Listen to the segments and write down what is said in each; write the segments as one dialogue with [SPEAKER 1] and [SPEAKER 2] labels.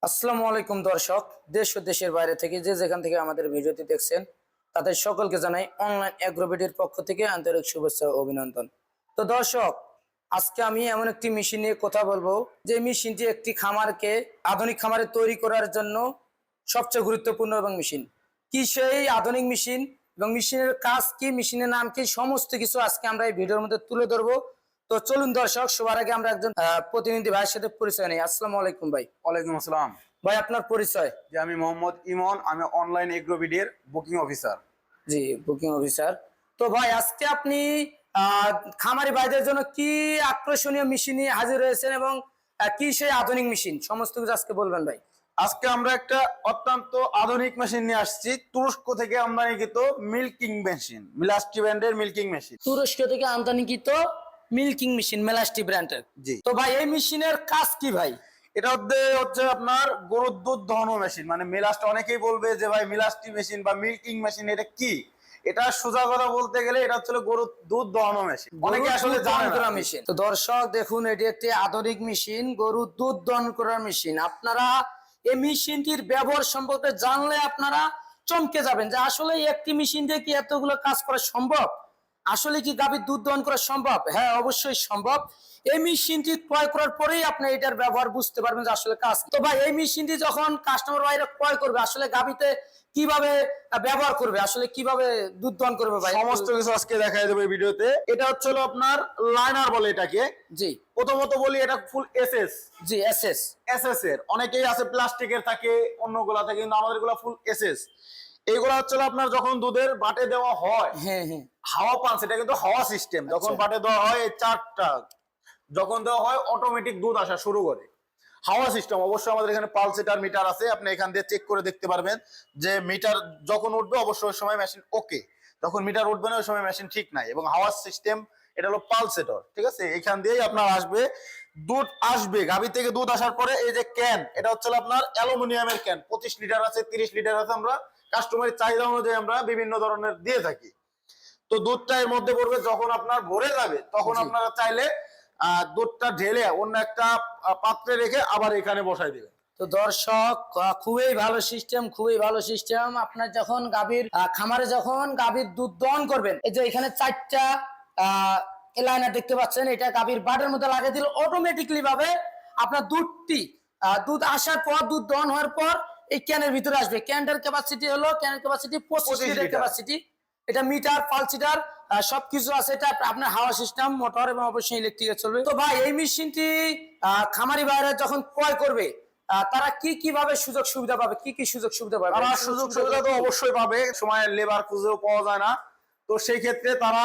[SPEAKER 1] আসসালামু আলাইকুম দর্শক, দেশ ও দেশের বাইরে থেকে যে যেখান থেকে আমাদের ভিডিওটি দেখছেন তাদের সকলকে জানাই অনলাইন অ্যাগ্রোবিডির পক্ষ থেকে আন্তরিক শুভেচ্ছা ও অভিনন্দন। তো দর্শক, আজকে আমি এমন একটি মেশিন নিয়ে কথা বলবো যে মেশিনটি একটি খামারকে আধুনিক খামারে তৈরি করার জন্য সবচেয়ে গুরুত্বপূর্ণ এবং মেশিন কি সেই আধুনিক মেশিন এবং মেশিনের কাজ কি, মেশিনের নাম কি, সমস্ত কিছু আজকে আমরা এই ভিডিওর মধ্যে তুলে ধরবো। তো চলুন দর্শক, সবার আগে আমরা একজন প্রতিনিধি ভাইয়ের সাথে পরিচয় নেই। আসসালামু আলাইকুম ভাই।
[SPEAKER 2] ওয়ালাইকুম আসসালাম।
[SPEAKER 1] ভাই আপনার পরিচয়?
[SPEAKER 2] যে আমি মোহাম্মদ ইমন, আমি অনলাইন এগ্রোবিডির বুকিং অফিসার।
[SPEAKER 1] জি, বুকিং অফিসার। তো ভাই আজকে আপনি খামারি ভাইদের জন্য কি আকর্ষণীয় মেশিন নিয়ে হাজির হয়েছেন এবং কি সেই আধুনিক মেশিন, সমস্ত কিছু আজকে বলবেন ভাই।
[SPEAKER 2] আজকে আমরা একটা অত্যন্ত আধুনিক মেশিন নিয়ে আসছি, তুরস্ক থেকে আমদানিকৃত মিল্কিং মেশিন, মিলাস্টি ব্র্যান্ডের মিল্কিং মেশিন।
[SPEAKER 1] তুরস্ক থেকে আমদানিকৃত মিল্কিং মেশিন, মেলাস্টি ব্র্যান্ডের।
[SPEAKER 2] জি।
[SPEAKER 1] তো ভাই এই মেশিনের কাজ কি ভাই?
[SPEAKER 2] এটা হচ্ছে আপনার গরুর দুধ দহন মেশিন, মানে মিলাস্ট। অনেকেই বলবে যে ভাই মিলাস্টি মেশিন বা মিল্কিং মেশিন এটা কি? এটা সোজা কথা বলতে গেলে এটা হচ্ছে গরুর দুধ দহন মেশিন। অনেকে আসলে জানে না
[SPEAKER 1] মেশিন। তো দর্শক দেখুন, এটি একটি আধুনিক মেশিন, গরুর দুধ দহন করার মেশিন। আপনারা এই মেশিনটির ব্যবহার সম্পর্কে জানলে আপনারা চমকে যাবেন যে আসলে একটি মেশিন দিয়ে কি এতগুলো কাজ করা সম্ভব। আসলে কি গাভীর দুধ দহন করা সম্ভব? হ্যাঁ, অবশ্যই সম্ভব। এই মেশিনটি ক্রয় করার পরেই আপনি এটার ব্যবহার বুঝতে পারবেন যে আসলে কাজ। তো ভাই এই মেশিনটি যখন কাস্টমার ভাইরা ক্রয় করবে, আসলে গাভীতে কিভাবে ব্যবহার করবে, আসলে কিভাবে দুধ দহন করবে ভাই,
[SPEAKER 2] সমস্ত কিছু আজকে দেখাই দেবো এই ভিডিওতে। এটা হচ্ছে আপনার লাইনার বলে এটাকে।
[SPEAKER 1] জি,
[SPEAKER 2] প্রথমত বলি এটা ফুল এসএস।
[SPEAKER 1] জি, এসএস।
[SPEAKER 2] এসএস এর অনেকেই আছে প্লাস্টিকের থাকে, অন্যগুলা থাকে, কিন্তু আমাদের গুলা ফুল এসএস। এইগুলা হচ্ছে আপনার যখন দুধের বাটে দেওয়া হয়,
[SPEAKER 1] হ্যাঁ হ্যাঁ,
[SPEAKER 2] হাওয়া পান, সেটা কিন্তু হাওয়া সিস্টেম। যখন বাটে দেওয়া হয় এই চারটা, যখন দেওয়া হয় অটোমেটিক দুধ আসা শুরু করে। হাওয়া সিস্টেম। অবশ্যই আমাদের এখানে পালসেটার মিটার আছে, আপনি এখান দিয়ে চেক করে দেখতে পারবেন যে মিটার যখন উঠবে অবশ্যই ওই সময় মেশিন ওকে, যখন মিটার উঠবে না ওই সময় মেশিন ঠিক নাই। এবং হাওয়া সিস্টেম, এটা হলো পালসেটর, ঠিক আছে। এখান দিয়েই আপনার আসবে দুধ, আসবে গাভী থেকে দুধ আসার পরে এই যে ক্যান, এটা হচ্ছে আপনার অ্যালুমিনিয়ামের ক্যান। 25 লিটার আছে, 30 লিটার আছে। আমরা কাস্টমারের চাহিদা অনুযায়ী আমরা বিভিন্ন ধরনের দিয়ে থাকি। তো দুধটা এর মধ্যে পড়বে, যখন আপনার ভরে যাবে তখন আপনারা চাইলে দুধটা ঢেলে অন্য একটা পাত্রে রেখে আবার এখানে বসাই দিবেন।
[SPEAKER 1] তো দর্শক, খুবই ভালো সিস্টেম, খুবই ভালো সিস্টেম। আপনার যখন গাভীর খামারে যখন গাভীর দুধ দহন করবেন, এই যে এখানে 4টা লাইনার দেখতে পাচ্ছেন, এটা গাভীর বাটের মধ্যে লাগিয়ে দিলে অটোমেটিকলি ভাবে আপনার দুধ আসার পর, দুধ দহন হওয়ার পর এই ক্যানের ভিতরে আসবে। ক্যানটার ক্যাপাসিটি হলো, ক্যানের ক্যাপাসিটি 25 লিটার ক্যাপাসিটি। এটা মিটার, পালসিটার সবকিছু আছে। এটা আপনার হাওয়া সিস্টেম, মোটর এবং অবশ্যই ইলেকট্রিকে চলবে। তো ভাই এই মেশিনটি খামারি ভাইরা যখন ক্রয় করবে তারা কি কিভাবে সুযোগ সুবিধা পাবে, কি কি সুযোগ সুবিধা পাবে?
[SPEAKER 2] তারা সুযোগ সুবিধা তো অবশ্যই পাবে, সময় লেবার খুঁজেও পাওয়া যায় না। তো সেই ক্ষেত্রে তারা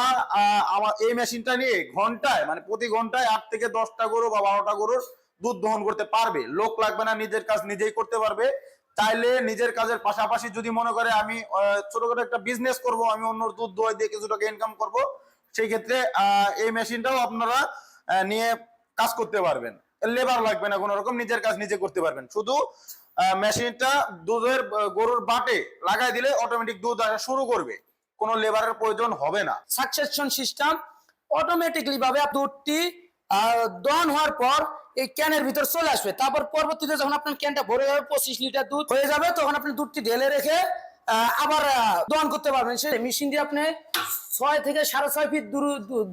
[SPEAKER 2] আমার এই মেশিনটা নিয়ে ঘন্টায়, মানে প্রতি ঘন্টায় 8 থেকে 10টা গরু বা 12টা গরুর দুধ দহন করতে পারবে। লোক লাগবে না, নিজের কাজ নিজেই করতে পারবে। চাইলে নিজের কাজের পাশাপাশি যদি মনে করে আমি ছোটখাটো একটা বিজনেস করব, আমি অন্যর দুধ দোয়াই দিয়ে কিছু টাকা ইনকাম করব, সেই ক্ষেত্রে এই মেশিনটাও আপনারা নিয়ে কাজ করতে পারবেন। লেবার লাগবে না কোনো রকম, নিজের কাজ নিজে করতে পারবেন। শুধু মেশিনটা দুধের গরুর বাটে লাগাই দিলে অটোমেটিক দুধ আসা শুরু করবে, কোনো লেবারের প্রয়োজন হবে না।
[SPEAKER 1] সাকসেশন সিস্টেম, অটোমেটিকলি ভাবে দুধটি দহন হওয়ার পর এই ক্যানের ভিতর চলে আসবে। তারপর পরবর্তীতে যখন আপনার ক্যানটা ভরে যাবে, 25 লিটার দুধ হয়ে যাবে, তখন আপনি দুধটি ঢেলে রেখে আবার দহন করতে পারবেন। সেই মেশিন দিয়ে আপনি 6 থেকে 6.5 ফিট দূর,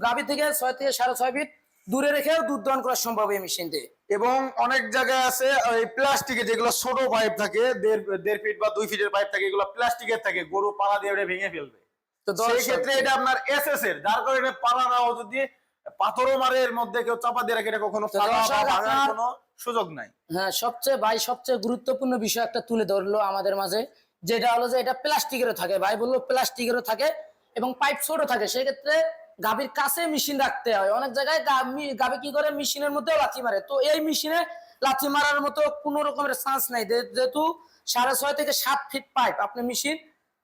[SPEAKER 1] গাভী থেকে 6 থেকে 6.5 ফিট দূরে রেখেও দুধ দহন করা সম্ভব এই মেশিন দিয়ে।
[SPEAKER 2] এবং অনেক জায়গায় আছে ওই প্লাস্টিকের যেগুলো ছোট পাইপ থাকে, 1.5 ফিট বা 2 ফিটের পাইপ থাকে, এগুলো প্লাস্টিকের থাকে, গরু পালা দিয়ে ওটা ভেঙে ফেলবে। তো সেই ক্ষেত্রে এটা আপনার এসএস এর, যার কারণে পালা না যদি পাথরও মারে এর মধ্যে কেউ চাপা দিয়ে রাখে, এটা কখনো ভাঙার কোনো সুযোগ নাই।
[SPEAKER 1] হ্যাঁ, সবচেয়ে গুরুত্বপূর্ণ বিষয় একটা তুলে ধরলো আমাদের মাঝে, যেটা হলো যে এটা প্লাস্টিকেরও থাকে। ভাই বললো প্লাস্টিকেরও থাকে এবং পাইপ ছোট থাকে। সেক্ষেত্রে গাভীর কাছে মেশিন রাখতে হয়। অনেক জায়গায় গাভী কি করে, মেশিনের মধ্যেও লাথি মারে। তো এই মেশিনে লাথি মারার মতো কোনো রকমের চান্স নাই, যেহেতু 6.5 থেকে 7 ফিট পাইপ। আপনি মেশিন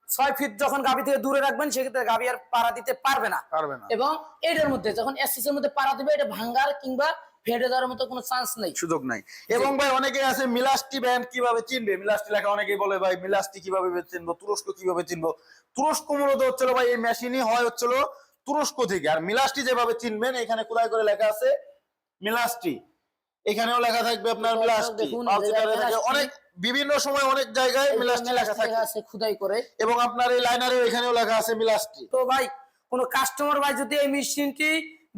[SPEAKER 1] 6 ফিট যখন গাভী থেকে দূরে রাখবেন, সেক্ষেত্রে গাভী আর পাড়া দিতে পারবে না। এবং এটার মধ্যে যখন এসএস এর মধ্যে পাড়া দিবে, এটা ভাঙ্গার কিংবা ফেটে যাওয়ার মতো কোনো চান্স নেই,
[SPEAKER 2] সুযোগ নাই। এবং ভাই অনেকে আছে মিলাস্টি ব্র্যান্ড কিভাবে চিনবে, মিলাস্টি লেখা, অনেকেই বলে ভাই মিলাস্টি কিভাবে চিনবো, তুরস্ক কিভাবে চিনবো। তুরস্ক মূলত হচ্ছিল ভাই এই মেশিনই হয় হচ্ছিল তুরস্ক থেকে। আর মিলাস্টি যেভাবে চিনবেন, এখানে কোথায় করে লেখা আছে মিলাস্টি, এখানেও লেখা থাকবে আপনার
[SPEAKER 1] তো
[SPEAKER 2] মিলাস্টি,
[SPEAKER 1] দেখুন,
[SPEAKER 2] পালসেটারে থাকে
[SPEAKER 1] মিলাস্টি।
[SPEAKER 2] অনেক বিভিন্ন সময় অনেক জায়গায় মিলাস্টি লেখা থাকে,
[SPEAKER 1] আছে খুদাই করে।
[SPEAKER 2] এবং আপনার এই লাইনারেও এখানেও লেখা আছে মিলাস্টি।
[SPEAKER 1] তো ভাই কোনো কাস্টমার ভাই যদি এই মেশিনটি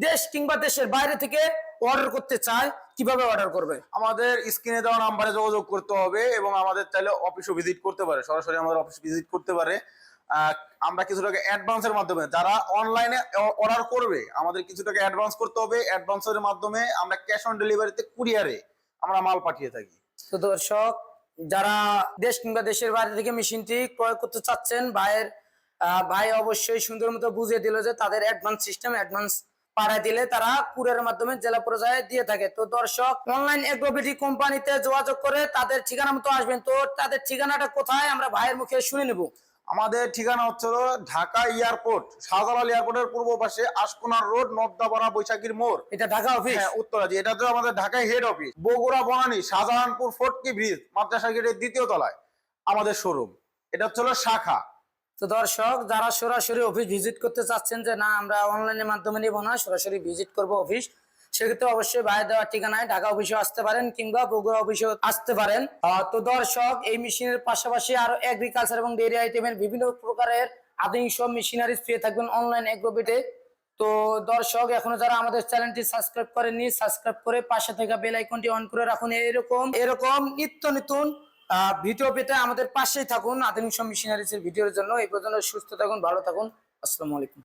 [SPEAKER 1] দেশ কিংবা দেশের বাইরে থেকে অর্ডার করতে চায় কিভাবে অর্ডার করবে?
[SPEAKER 2] আমাদের স্ক্রিনে দেওয়া নাম্বারে যোগাযোগ করতে হবে, এবং আমাদের চাইলে অফিসও ভিজিট করতে পারে, সরাসরি আমাদের অফিস ভিজিট করতে পারে। আমরা কিছু টাকা অ্যাডভান্সের মাধ্যমে, যারা অনলাইনে অর্ডার করবে আমাদের কিছু টাকা অ্যাডভান্স করতে হবে, অ্যাডভান্সের মাধ্যমে আমরা ক্যাশ অন ডেলিভারিতে কুরিয়ারে আমরা মাল পাঠিয়ে থাকি।
[SPEAKER 1] তো দর্শক, যারা দেশ কিংবা দেশের বাইরে থেকে মেশিনটি ক্রয় করতে চাচ্ছেন, ভাই অবশ্যই সুন্দর মতো বুঝিয়ে দিল যে তাদের অ্যাডভান্স সিস্টেম, অ্যাডভান্স পাঠায় দিলে তারা কুরিয়ারের মাধ্যমে জেলা পর্যায়ে দিয়ে থাকে। তো দর্শক, অনলাইন এগ্রোবিটি কোম্পানিতে যোগাযোগ করে তাদের ঠিকানা মতো আসবেন। তো তাদের ঠিকানাটা কোথায় আমরা ভাইয়ের মুখে শুনে নেব।
[SPEAKER 2] আমাদের ঠিকানা হচ্ছে ঢাকা এয়ারপোর্ট, শাহজালাল এয়ারপোর্টের পূর্ব পাশে আশকোনার রোড, নবদাপাড়া, বৈশাখীর মোড়।
[SPEAKER 1] এটা ঢাকা অফিস?
[SPEAKER 2] হ্যাঁ, উত্তরাজি। এটা তো আমাদের ঢাকায় head office. Bogura Banani Shahjahanpur ফটকি bridge মাদ্রাসা গেটের 2য় তলায় আমাদের শোরুম। এটা হচ্ছে শাখা।
[SPEAKER 1] তো দর্শক, যারা সরাসরি অফিস ভিজিট করতে চাচ্ছেন যে না আমরা অনলাইনের মাধ্যমে নিব না, সরাসরি ভিজিট করব অফিস, সেক্ষেত্রে অবশ্যই ভাই দেওয়ার ঠিকানায় ঢাকা অফিসে আসতে পারেন কিংবা বগুড়া অফিসেও আসতে পারেন। তো দর্শক, এই মেশিনের পাশাপাশি আরো এগ্রিকালচার এবং ডেইরি আইটেমের বিভিন্ন প্রকারের আধুনিক সব মেশিনারিজ পেয়ে থাকবেন অনলাইন এগ্রোবিটে। তো দর্শক, এখনো যারা আমাদের চ্যানেলটি সাবস্ক্রাইব করেননি, সাবস্ক্রাইব করে পাশে থাকা বেল আইকনটি অন করে রাখুন। এরকম নিত্য নতুন ভিডিও পেতে আমাদের পাশেই থাকুন আধুনিক সব মেশিনারিজের ভিডিওর জন্য। এই পর্যন্ত সুস্থ থাকুন, ভালো থাকুন। আসসালামু আলাইকুম।